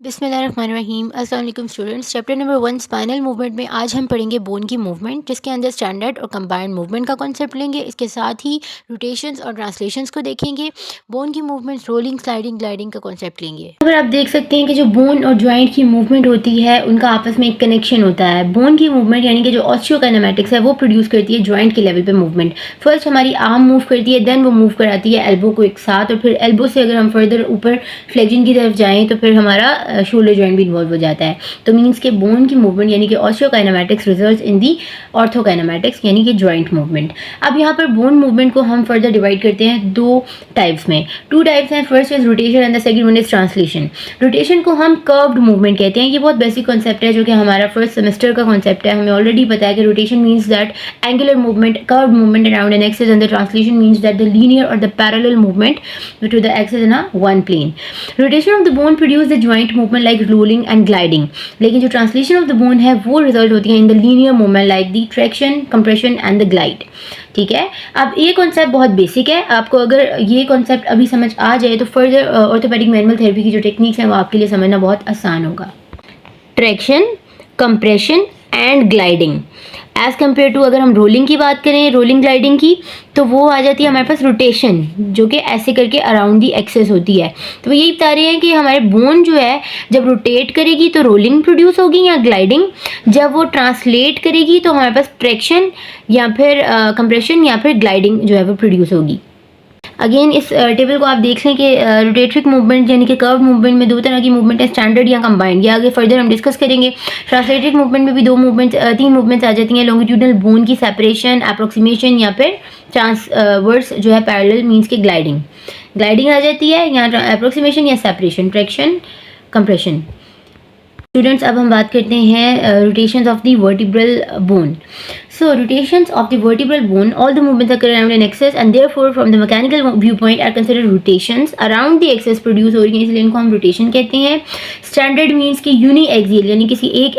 बिस्मिल्लाहिर्रहमानिर्रहीम। अस्सलाम वालेकुम students. Chapter number 1 spinal movement में आज हम पढ़ेंगे बोन की मूवमेंट, जिसके अंदर स्टैंडर्ड और कंबाइंड मूवमेंट का कॉन्सेप्ट लेंगे। इसके साथ ही रोटेशंस और ट्रांसलेशंस को देखेंगे। बोन की मूवमेंट, रोलिंग, स्लाइडिंग, ग्लाइडिंग का कॉन्सेप्ट लेंगे। अगर आप देख सकते हैं कि जो बोन और जॉइंट की मूवमेंट होती है उनका आपस में एक कनेक्शन होता है। बोन की मूवमेंट यानी कि जो ऑस्टियोकाइनेमैटिक्स है वो प्रोड्यूस करती है जॉइंट के लेवल पे मूवमेंट। फर्स्ट हमारी आर्म मूव करती है, देन वो मूव कराती है एल्बो को एक साथ, और फिर एल्बो से अगर हम फर्दर ऊपर फ्लेक्शन की तरफ जाएं तो फिर हमारा शोल्डर जॉइंट भी इन्वॉल्व हो जाता है। तो मीन्स के बोन की मूवमेंट यानी कि ऑस्टियोकाइनेमैटिक्स रिजल्ट्स इन दी ऑर्थोकाइनेमैटिक्स यानी कि जॉइंट मूवमेंट। अब यहाँ पर बोन मूवमेंट को हम फर्दर डिवाइड करते हैं दो टाइप्स में। टू टाइप्स हैं, first is rotation and the second one is translation. Rotation को हम कर्व्ड मूवमेंट कहते हैं। ये बहुत बेसिक कॉन्सेप्ट है जो कि हमारा फर्स्ट सेमेस्टर का कॉन्सेप्ट है। हमें ऑलरेडी पता है कि rotation means that angular movement, curved movement around an axis, and the translation means that the linear or the parallel movement to the axis in a one plane. Rotation of the bone produce the joint movement like rolling and gliding, लेकिन जो translation of the bone है वो result होती है in the linear movement like the traction, compression and the glide. ठीक है, अब ये कॉन्सेप्ट बहुत बेसिक है। आपको अगर ये कॉन्सेप्ट अभी समझ आ जाए तो फर्दर ऑर्थोपेडिक मैनुअल थेरेपी की जो टेक्निक्स हैं वो आपके लिए समझना बहुत आसान होगा। Traction, compression and gliding as compare to अगर हम रोलिंग की बात करें, रोलिंग ग्लाइडिंग की, तो वो आ जाती है हमारे पास रोटेशन, जो कि ऐसे करके अराउंड दी एक्सेस होती है। तो ये बता रहे हैं कि हमारे बोन जो है जब रोटेट करेगी तो रोलिंग प्रोड्यूस होगी या ग्लाइडिंग, जब वो ट्रांसलेट करेगी तो हमारे पास ट्रैक्शन या फिर कंप्रेशन या फिर ग्लाइडिंग जो है वो प्रोड्यूस होगी। अगेन इस टेबल को आप देख लें कि रोटेटरिक मूवमेंट यानी कि कर्व मूवमेंट में दो तरह की मूवमेंट है, स्टैंडर्ड या कंबाइंड। ये आगे फर्दर हम डिस्कस करेंगे। ट्रांसलेटरिक मूवमेंट में भी तीन मूवमेंट्स आ जाती हैं, लॉन्गिट्यूडनल बोन की सेपरेशन, अप्रोक्सीमेशन या फिर ट्रांसवर्स जो है पैरेलल मींस के ग्लाइडिंग। ग्लाइडिंग आ जाती है या अप्रोक्सीमेशन या सेपरेशन, ट्रैक्शन, कंप्रेशन। स्टूडेंट्स अब हम बात करते हैं rotations of the vertebral bone. So rotations of the vertebral bone, all the movements occur around an axis and therefore from the mechanical viewpoint are considered rotations around the axis produce हो रही हैं, इसलिए इनको हम rotation कहते हैं। Standard means कि uniaxial यानी किसी एक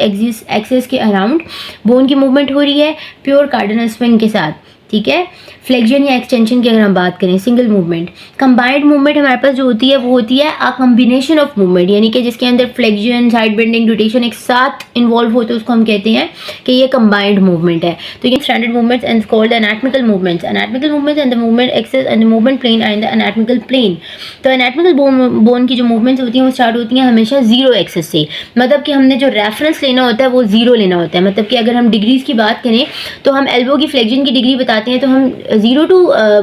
एक्सिस के अराउंड बोन की मूवमेंट हो रही है प्योर कार्डिनल स्विंग के साथ। ठीक है, फ्लेक्शन या एक्सटेंशन की अगर हम बात करें, सिंगल मूवमेंट। कंबाइंड मूवमेंट हमारे पास जो होती है वो होती है अ कॉम्बिनेशन ऑफ मूवमेंट, यानी कि जिसके अंदर फ्लेक्शन, साइड बेंडिंग, रोटेशन एक साथ इन्वॉल्व हो तो उसको हम कहते हैं कि ये कंबाइंड मूवमेंट है। तो ये standard movements and called anatomical movements. Anatomical movements and the movement axes and the movement plane are in the anatomical plane. तो एनाटॉमिकल बोन की जो मूवमेंट्स होती हैं वो स्टार्ट होती हैं हमेशा जीरो एक्सेस से, मतलब कि हमने जो रेफरेंस लेना होता है वो जीरो लेना होता है। मतलब कि अगर हम डिग्रीज की बात करें तो हम एल्बो की फ्लेक्शन की डिग्री बताते हैं तो हम 0 to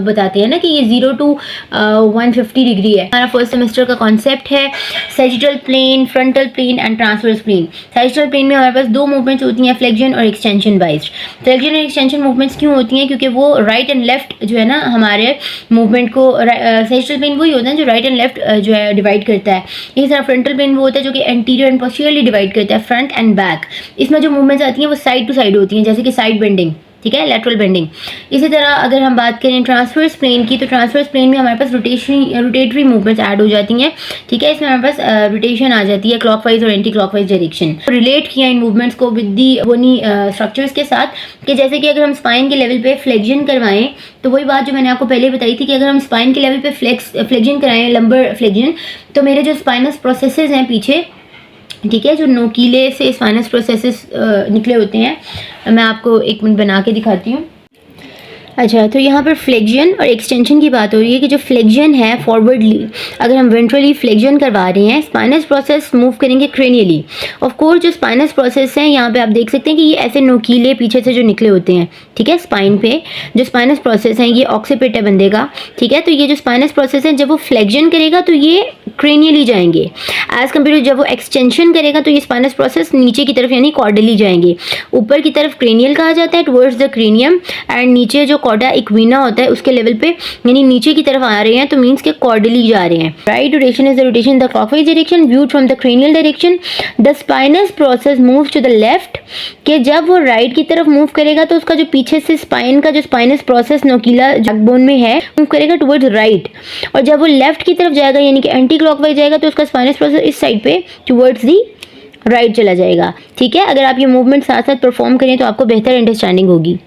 बताते हैं ना कि ये 0 to 150 डिग्री है। हमारा फर्स्ट सेमेस्टर का कॉन्सेप्ट है sagittal plane, frontal plane and transverse plane. Sagittal plane में हमारे पास दो मूवमेंट्स होती हैं, फ्लेक्शन और एक्सटेंशन वाइज। फ्लेक्शन और एक्सटेंशन मूवमेंट्स क्यों होती हैं? क्योंकि वो राइट एंड लेफ्ट जो है ना हमारे मूवमेंट को, सैजिटल प्लेन वही होता है जो राइट एंड लेफ्ट जो है डिवाइड करता है। इसी तरह फ्रंटल प्लेन वो होता है जो कि एंटीरियर एंड पोस्टीरियरली डिवाइड करता है, फ्रंट एंड बैक। इसमें जो मूवमेंट्स आती हैं वो साइड टू साइड होती हैं, जैसे कि साइड बेंडिंग, ठीक है, लेटरल बेंडिंग। इसी तरह अगर हम बात करें ट्रांसवर्स प्लेन की, तो ट्रांसवर्स प्लेन में हमारे पास रोटेटरी मूवमेंट्स ऐड हो जाती हैं। ठीक है, इसमें हमारे पास रोटेशन आ जाती है क्लॉकवाइज और एंटी क्लॉकवाइज डायरेक्शन। रिलेट किया इन मूवमेंट्स को विद दी बोनी स्ट्रक्चर्स के साथ कि जैसे कि अगर हम स्पाइन के लेवल पे फ्लेक्शन करवाएं तो वही बात जो मैंने आपको पहले बताई थी कि अगर हम स्पाइन के लेवल पे फ्लेक्शन कराएं, लंबर फ्लेक्शन, तो मेरे जो स्पाइनस प्रोसेसेस हैं पीछे, ठीक है, जो नोकीले से स्पाइनस प्रोसेसेस निकले होते हैं, मैं आपको एक मिनट बना के दिखाती हूँ। अच्छा, तो यहाँ पर फ्लेक्शन और एक्सटेंशन की बात हो रही है कि जो फ्लेक्शन है फॉरवर्डली, अगर हम वेंट्रली फ्लेक्शन करवा रहे हैं, स्पाइनस प्रोसेस मूव करेंगे क्रेनियली। ऑफ कोर्स जो स्पाइनस प्रोसेस हैं यहाँ पे आप देख सकते हैं कि ये ऐसे नोकीले पीछे से जो निकले होते हैं, ठीक है, स्पाइन पे जो स्पाइनस प्रोसेस हैं, ये ऑक्सीपिट है बंदे का, ठीक है। तो ये जो स्पाइनस प्रोसेस है जब वो फ्लेक्शन करेगा तो ये क्रेनियली जाएंगे, एज कम्पेयर टू जब वो एक्सटेंशन करेगा तो ये स्पाइनस प्रोसेस नीचे की तरफ यानी कॉर्डली जाएंगे। ऊपर की तरफ क्रेनियल कहा जाता है, टुवर्ड्स द क्रेनियम, एंड नीचे जो कॉर्डा इक्विना होता है उसके लेवल पे यानी नीचे की तरफ आ रहे हैं, तो मीन्स के कॉर्डली जा रहे हैं। Right rotation is the rotation the clockwise direction viewed from the cranial direction. The spinous process moves to the left, कि जब वो राइट की तरफ मूव करेगा तो उसका जो पीछे से स्पाइन का जो स्पाइनस प्रोसेस नोकीला बैकबोन में है मूव करेगा टुवर्ड्स राइट, और जब वो लेफ्ट की तरफ जाएगा यानी कि एंटी क्लॉकवाइज जाएगा तो उसका स्पाइनस प्रोसेस इस साइड पे टुवर्ड्स दी राइट चला जाएगा। ठीक है, अगर आप ये मूवमेंट साथ साथ परफॉर्म करें तो आपको बेहतर अंडरस्टैंडिंग होगी।